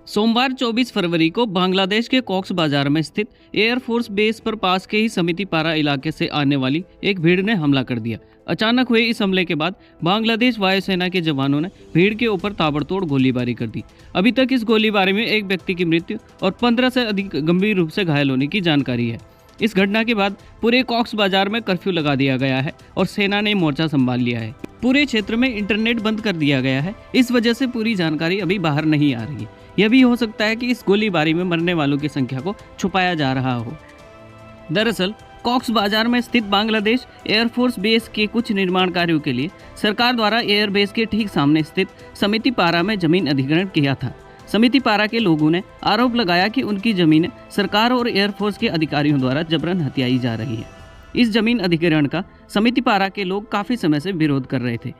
सोमवार 24 फरवरी को बांग्लादेश के कॉक्स बाजार में स्थित एयरफोर्स बेस पर पास के ही समिति पारा इलाके से आने वाली एक भीड़ ने हमला कर दिया। अचानक हुए इस हमले के बाद बांग्लादेश वायुसेना के जवानों ने भीड़ के ऊपर ताबड़तोड़ गोलीबारी कर दी। अभी तक इस गोलीबारी में एक व्यक्ति की मृत्यु और 15 से अधिक गंभीर रूप से घायल होने की जानकारी है। इस घटना के बाद पूरे कॉक्स बाजार में कर्फ्यू लगा दिया गया है और सेना ने मोर्चा संभाल लिया है। पूरे क्षेत्र में इंटरनेट बंद कर दिया गया है। इस वजह से पूरी जानकारी अभी बाहर नहीं आ रही है। यह भी हो सकता है कि इस गोलीबारी में मरने वालों की संख्या को छुपाया जा रहा हो। दरअसल कॉक्स बाजार में स्थित बांग्लादेश एयरफोर्स बेस के कुछ निर्माण कार्यों के लिए सरकार द्वारा एयरबेस के ठीक सामने स्थित समिति पारा में जमीन अधिग्रहण किया था। समिति पारा के लोगों ने आरोप लगाया कि उनकी जमीनें सरकार और एयरफोर्स के अधिकारियों द्वारा जबरन हथियाई जा रही है। इस जमीन अधिग्रहण का समिति पारा के लोग काफी समय से विरोध कर रहे थे।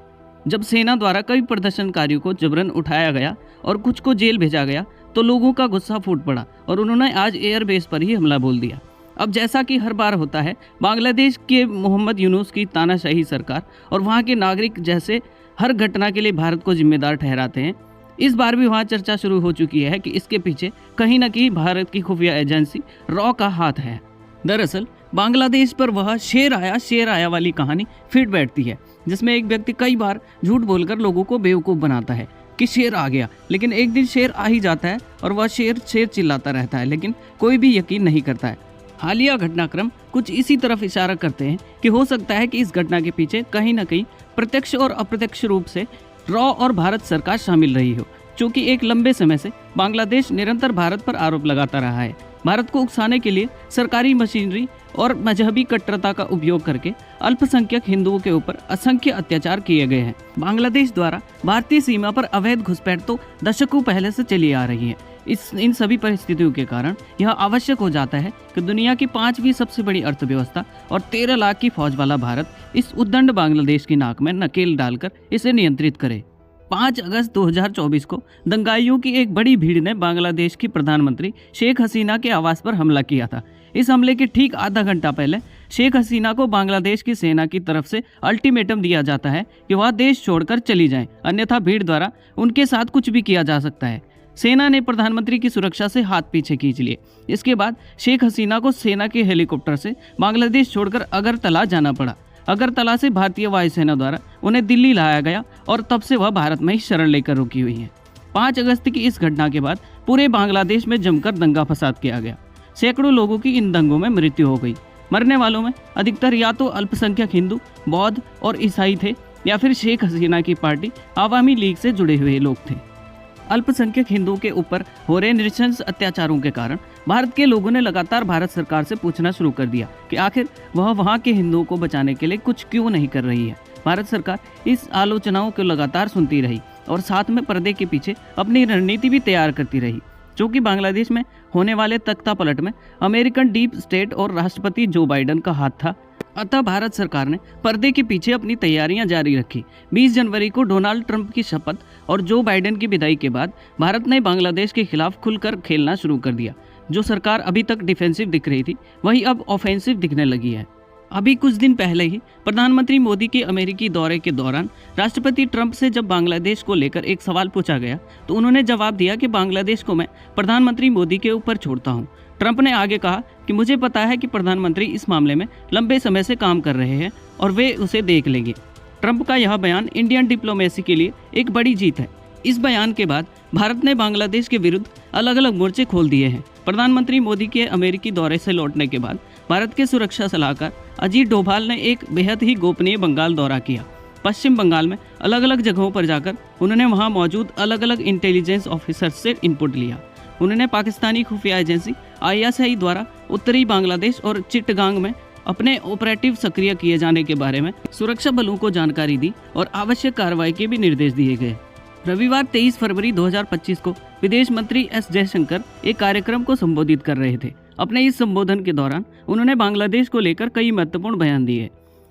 जब सेना द्वारा कई प्रदर्शनकारियों को जबरन उठाया गया और कुछ को जेल भेजा गया तो लोगों का गुस्सा फूट पड़ा और उन्होंने आज एयरबेस पर ही हमला बोल दिया। अब जैसा कि हर बार होता है, बांग्लादेश के मोहम्मद यूनुस की तानाशाही सरकार और वहां के नागरिक जैसे हर घटना के लिए भारत को जिम्मेदार ठहराते हैं। इस बार भी वहां चर्चा शुरू हो चुकी है कि इसके पीछे कहीं न कहीं भारत की खुफिया एजेंसी रॉ का हाथ है। दरअसल बांग्लादेश पर वह शेर आया वाली कहानी फिर बैठती है, जिसमें एक व्यक्ति कई बार झूठ बोलकर लोगों को बेवकूफ़ बनाता है कि शेर आ गया, लेकिन एक दिन शेर आ ही जाता है और वह शेर चिल्लाता रहता है, लेकिन कोई भी यकीन नहीं करता है। हालिया घटनाक्रम कुछ इसी तरफ इशारा करते हैं कि हो सकता है कि इस घटना के पीछे कहीं न कहीं प्रत्यक्ष और अप्रत्यक्ष रूप से रॉ और भारत सरकार शामिल रही हो, क्योंकि एक लंबे समय से बांग्लादेश निरंतर भारत पर आरोप लगाता रहा है। भारत को उकसाने के लिए सरकारी मशीनरी और मजहबी कट्टरता का उपयोग करके अल्पसंख्यक हिंदुओं के ऊपर असंख्य अत्याचार किए गए हैं। बांग्लादेश द्वारा भारतीय सीमा पर अवैध घुसपैठ तो दशकों पहले से चली आ रही है। इन सभी परिस्थितियों के कारण यह आवश्यक हो जाता है कि दुनिया की 5वीं सबसे बड़ी अर्थव्यवस्था और 13 लाख की फौज वाला भारत इस उद्दंड बांग्लादेश की नाक में नकेल डालकर इसे नियंत्रित करे। 5 अगस्त 2024 को दंगाइयों की एक बड़ी भीड़ ने बांग्लादेश की प्रधानमंत्री शेख हसीना के आवास पर हमला किया था। इस हमले के ठीक आधा घंटा पहले शेख हसीना को बांग्लादेश की सेना की तरफ से अल्टीमेटम दिया जाता है कि वह देश छोड़कर चली जाएं, अन्यथा भीड़ द्वारा उनके साथ कुछ भी किया जा सकता है। सेना ने प्रधानमंत्री की सुरक्षा से हाथ पीछे खींच लिए। इसके बाद शेख हसीना को सेना के हेलीकॉप्टर से बांग्लादेश छोड़कर अगरतला जाना पड़ा। अगरतला से भारतीय वायुसेना द्वारा उन्हें दिल्ली लाया गया और तब से वह भारत में ही शरण लेकर रुकी हुई है। 5 अगस्त की इस घटना के बाद पूरे बांग्लादेश में जमकर दंगा फसाद किया गया। सैकड़ों लोगों की इन दंगों में मृत्यु हो गई। मरने वालों में अधिकतर या तो अल्पसंख्यक हिंदू, बौद्ध और ईसाई थे या फिर शेख हसीना की पार्टी आवामी लीग से जुड़े हुए लोग थे। अल्पसंख्यक हिंदुओं के ऊपर हो रहे नृशंस अत्याचारों के कारण भारत के लोगों ने लगातार भारत सरकार से पूछना शुरू कर दिया कि आखिर वह वहां के हिंदुओं को बचाने के लिए कुछ क्यों नहीं कर रही है। भारत सरकार इस आलोचनाओं को लगातार सुनती रही और साथ में पर्दे के पीछे अपनी रणनीति भी तैयार करती रही। चूंकि बांग्लादेश में होने वाले तख्ता पलट में अमेरिकन डीप स्टेट और राष्ट्रपति जो बाइडेन का हाथ था, अतः भारत सरकार ने पर्दे के पीछे अपनी तैयारियां जारी रखी। 20 जनवरी को डोनाल्ड ट्रंप की शपथ और जो बाइडेन की विदाई के बाद भारत ने बांग्लादेश के खिलाफ खुलकर खेलना शुरू कर दिया। जो सरकार अभी तक डिफेंसिव दिख रही थी, वही अब ऑफेंसिव दिखने लगी है। अभी कुछ दिन पहले ही प्रधानमंत्री मोदी के अमेरिकी दौरे के दौरान राष्ट्रपति ट्रंप से जब बांग्लादेश को लेकर एक सवाल पूछा गया तो उन्होंने जवाब दिया कि बांग्लादेश को मैं प्रधानमंत्री मोदी के ऊपर छोड़ता हूं। ट्रंप ने आगे कहा कि मुझे पता है कि प्रधानमंत्री इस मामले में लंबे समय से काम कर रहे हैं और वे उसे देख लेंगे। ट्रंप का यह बयान इंडियन डिप्लोमेसी के लिए एक बड़ी जीत है। इस बयान के बाद भारत ने बांग्लादेश के विरुद्ध अलग अलग मोर्चे खोल दिए हैं। प्रधानमंत्री मोदी के अमेरिकी दौरे से लौटने के बाद भारत के सुरक्षा सलाहकार अजीत डोभाल ने एक बेहद ही गोपनीय बंगाल दौरा किया। पश्चिम बंगाल में अलग अलग जगहों पर जाकर उन्होंने वहां मौजूद अलग अलग इंटेलिजेंस ऑफिसर्स से इनपुट लिया। उन्होंने पाकिस्तानी खुफिया एजेंसी ISI द्वारा उत्तरी बांग्लादेश और चिट्टगांग में अपने ऑपरेटिव सक्रिय किए जाने के बारे में सुरक्षा बलों को जानकारी दी और आवश्यक कार्रवाई के भी निर्देश दिए गए। रविवार 23 फरवरी 2025 को विदेश मंत्री S जयशंकर एक कार्यक्रम को संबोधित कर रहे थे। अपने इस संबोधन के दौरान उन्होंने बांग्लादेश को लेकर कई महत्वपूर्ण बयान दिए।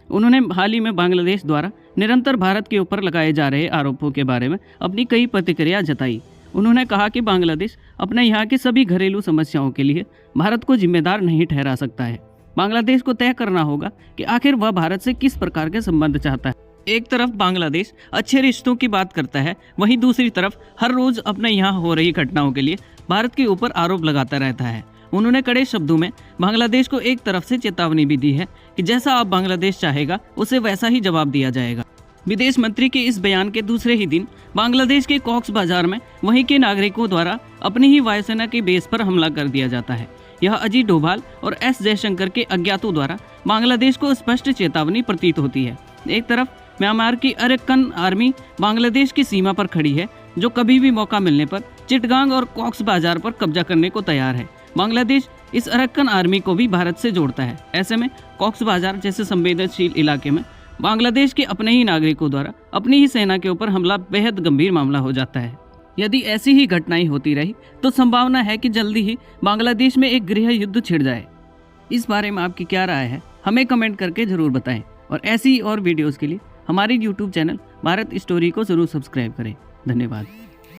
उन्होंने हाल ही में बांग्लादेश द्वारा निरंतर भारत के ऊपर लगाए जा रहे आरोपों के बारे में अपनी कई प्रतिक्रिया जताई। उन्होंने कहा कि बांग्लादेश अपने यहाँ की सभी घरेलू समस्याओं के लिए भारत को जिम्मेदार नहीं ठहरा सकता है। बांग्लादेश को तय करना होगा कि आखिर वह भारत से किस प्रकार के संबंध चाहता है। एक तरफ बांग्लादेश अच्छे रिश्तों की बात करता है, वहीं दूसरी तरफ हर रोज अपने यहाँ हो रही घटनाओं के लिए भारत के ऊपर आरोप लगाता रहता है। उन्होंने कड़े शब्दों में बांग्लादेश को एक तरफ से चेतावनी भी दी है कि जैसा अब बांग्लादेश चाहेगा उसे वैसा ही जवाब दिया जाएगा। विदेश मंत्री के इस बयान के दूसरे ही दिन बांग्लादेश के कॉक्स बाजार में वहीं के नागरिकों द्वारा अपनी ही वायुसेना के बेस पर हमला कर दिया जाता है। यह अजीत डोभाल और एस जयशंकर के अज्ञातों द्वारा बांग्लादेश को स्पष्ट चेतावनी प्रतीत होती है। एक तरफ म्यांमार की अरक्कन आर्मी बांग्लादेश की सीमा पर खड़ी है, जो कभी भी मौका मिलने पर चिटगांग और कॉक्स बाजार पर कब्जा करने को तैयार है। बांग्लादेश इस अरक्कन आर्मी को भी भारत से जोड़ता है। ऐसे में कॉक्स बाजार जैसे संवेदनशील इलाके में बांग्लादेश के अपने ही नागरिकों द्वारा अपनी ही सेना के ऊपर हमला बेहद गंभीर मामला हो जाता है। यदि ऐसी ही घटनाएं होती रही तो संभावना है कि जल्दी ही बांग्लादेश में एक गृह युद्ध छिड़ जाए। इस बारे में आपकी क्या राय है, हमें कमेंट करके जरूर बताएं और ऐसी और वीडियोस के लिए हमारे YouTube चैनल भारत स्टोरी को जरूर सब्सक्राइब करें। धन्यवाद।